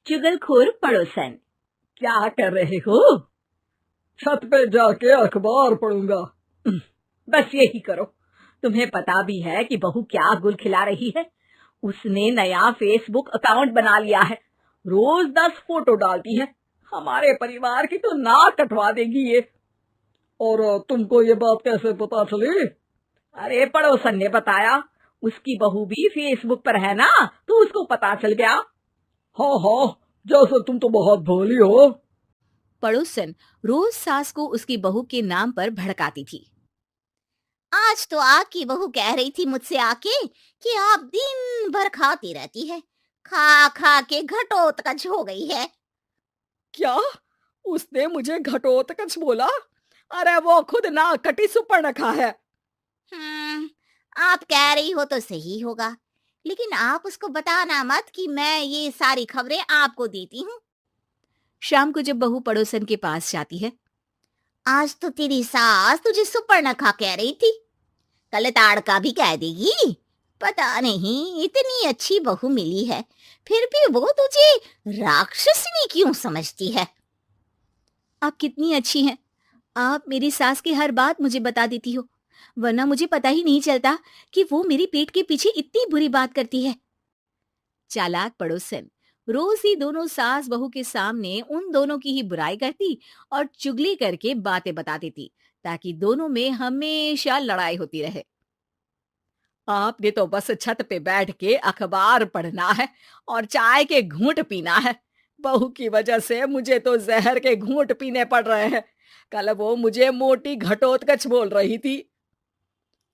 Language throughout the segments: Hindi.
चुगलखोर पड़ोसन। क्या कर रहे हो? छत पे जाके अखबार पढ़ूंगा। बस यही करो। तुम्हें पता भी है कि बहू क्या गुल खिला रही है? उसने नया फेसबुक अकाउंट बना लिया है। रोज 10 फोटो डालती है। हमारे परिवार की तो नाक कटवा देगी ये। और तुमको ये बात कैसे पता चली? अरे पड़ोसन ने बताया। उसकी बहू भी फेसबुक पर है ना, तो उसको पता चल गया। हाँ हाँ, जैसे तुम तो बहुत भोली हो। पड़ोसन रोज सास को उसकी बहू के नाम पर भड़काती थी। आज तो आपकी बहू कह रही थी मुझसे आके कि आप दिन भर खाती रहती है, खा खा के घटोत्कच हो गई है। क्या? उसने मुझे घटोत्कच बोला? अरे वो खुद ना कटी सुपर्णखा है। आप कह रही हो तो सही होगा, लेकिन आप उसको बताना मत कि मैं ये सारी खबरें आपको देती हूँ। शाम को जब बहू पड़ोसन के पास जाती है, आज तो तेरी सास तुझे सुपर्णखा कह रही थी, कल ताड़का भी कह देगी। पता नहीं इतनी अच्छी बहू मिली है, फिर भी वो तुझे राक्षसनी क्यों समझती है? आप कितनी अच्छी हैं। आप मेरी सास की हर बात मुझे बता देती हो, वरना मुझे पता ही नहीं चलता कि वो मेरी पीठ के पीछे इतनी बुरी बात करती है। चालाक पड़ोसन रोज ही दोनों सास बहू के सामने उन दोनों की ही बुराई करती और चुगली करके बातें बता देती, ताकि दोनों में हमेशा लड़ाई होती रहे। आपने तो बस छत पे बैठ के अखबार पढ़ना है और चाय के घूंट पीना है। बहू की वजह से मुझे तो जहर के घूंट पीने पड़ रहे हैं। कल वो मुझे मोटी घटोत्कच बोल रही थी।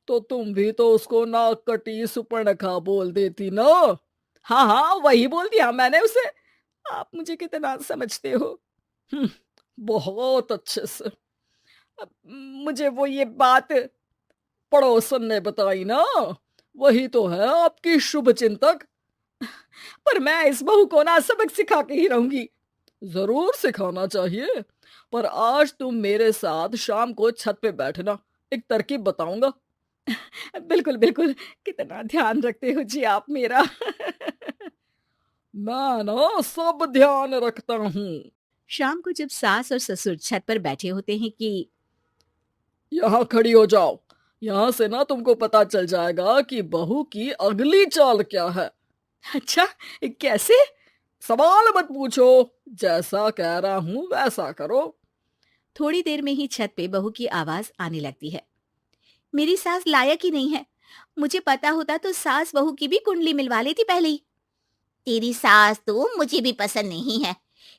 तो तुम भी तो उसको नाक कटी सुपर्णखा बोल देती ना। हाँ हाँ, वही बोल दिया मैंने उसे। आप मुझे कितना समझते हो? बहुत अच्छे से। अब मुझे वो ये बात पड़ोसन ने बताई ना, वही तो है आपकी शुभ चिंतक। पर मैं इस बहू को ना सबक सिखा के ही रहूंगी। जरूर सिखाना चाहिए, पर आज तुम मेरे साथ शाम को छत पे बैठना, एक तरकीब बताऊंगा। बिल्कुल बिल्कुल, कितना ध्यान रखते हो जी आप मेरा। मैं ना सब ध्यान रखता हूँ। शाम को जब सास और ससुर छत पर बैठे होते हैं कि यहाँ खड़ी हो जाओ, यहाँ से ना तुमको पता चल जाएगा कि बहू की अगली चाल क्या है। अच्छा, कैसे? सवाल मत पूछो, जैसा कह रहा हूँ वैसा करो। थोड़ी देर में ही छत पे बहू की आवाज आने लगती है। मेरी सास लायक ही नहीं है। मुझे पता होता तो सास बहू की भी कुंडली मिलवा लेती पहले ही। तेरी सास तो मुझे भी पसंद नहीं है।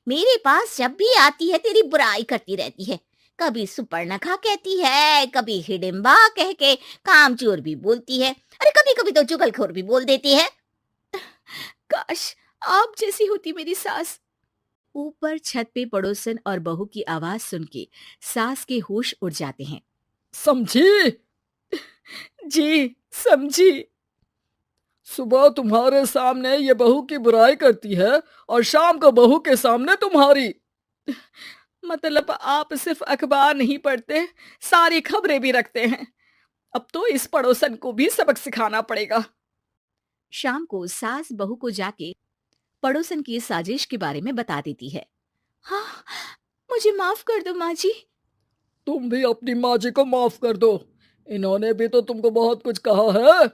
मेरे पास जब भी आती है तेरी बुराई करती रहती है। कभी सुपर्णखा कहती है, कभी हिडिंबा कह के कामचोर भी बोलती है, अरे कभी कभी तो चुगलखोर भी बोल देती है। काश आप जैसी होती मेरी सास। ऊपर छत पे पड़ोसन और बहू की आवाज सुन के सास के होश उड़ जाते हैं। समझी? जी समझी। सुबह तुम्हारे सामने ये बहू की बुराई करती है और शाम को बहू के सामने तुम्हारी। मतलब आप सिर्फ अखबार नहीं पढ़ते, सारी खबरें भी रखते हैं। अब तो इस पड़ोसन को भी सबक सिखाना पड़ेगा। शाम को सास बहू को जाके पड़ोसन की साजिश के बारे में बता देती है। हाँ, मुझे माफ कर दो माँ जी। तुम भी अपनी माँ जी को माफ कर दो, इन्होंने भी तो तुमको बहुत कुछ कहा है।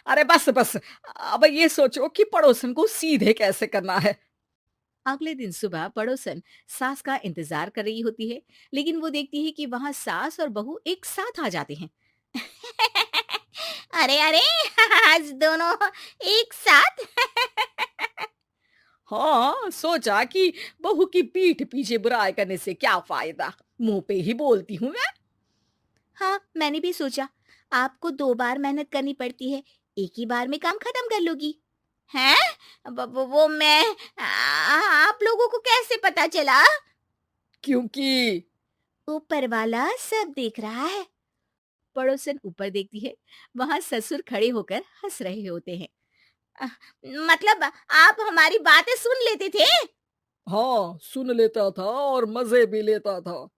अरे बस बस, अब ये सोचो कि पड़ोसन को सीधे कैसे करना है। अगले दिन सुबह पड़ोसन सास का इंतजार कर रही होती है, लेकिन वो देखती है कि वहां सास और बहू एक साथ आ जाते हैं। अरे अरे, आज दोनों एक साथ। हाँ, सोचा कि बहू की पीठ पीछे बुराई करने से क्या फायदा, मुंह पे ही बोलती हूँ मैं। हाँ, मैंने भी सोचा आपको 2 बार मेहनत करनी पड़ती है, एक ही बार में काम खत्म कर लोगी। हैं? वो मैं आप लोगों को कैसे पता चला? क्योंकि ऊपर वाला सब देख रहा है। पड़ोसन ऊपर देखती है, वहां ससुर खड़े होकर हंस रहे होते हैं। मतलब आप हमारी बातें सुन लेते थे? हाँ, सुन लेता था और मजे भी लेता था।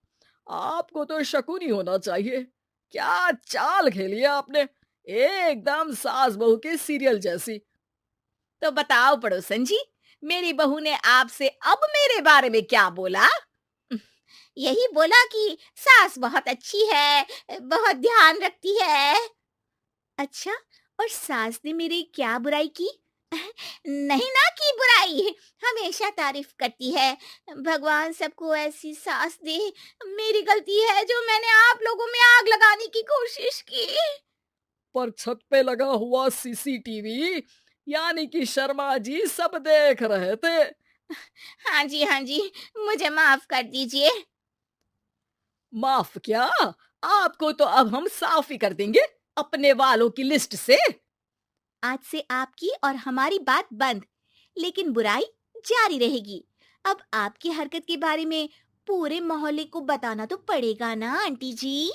आपको तो शकुनी होना चाहिए। क्या चाल खेली है आपने, एकदम सास बहू के सीरियल जैसी। तो बताओ पड़ोसन जी, मेरी बहू ने आपसे अब मेरे बारे में क्या बोला? यही बोला कि सास बहुत अच्छी है, बहुत ध्यान रखती है। अच्छा, और सास ने मेरी क्या बुराई की? नहीं ना की बुराई, हमेशा तारीफ करती है। भगवान सबको ऐसी सास दे। मेरी गलती है जो मैंने आप लोगों में आग लगाने की कोशिश की। पर छत पे लगा हुआ सीसीटीवी यानी कि शर्मा जी सब देख रहे थे। हाँ जी, मुझे माफ कर दीजिए। माफ क्या? आपको तो अब हम साफ ही कर देंगे अपने वालों की लिस्ट से। आज से आपकी और हमारी बात बंद, लेकिन बुराई जारी रहेगी। अब आपकी हरकत के बारे में पूरे मोहल्ले को बताना तो पड़ेगा ना आंटी जी।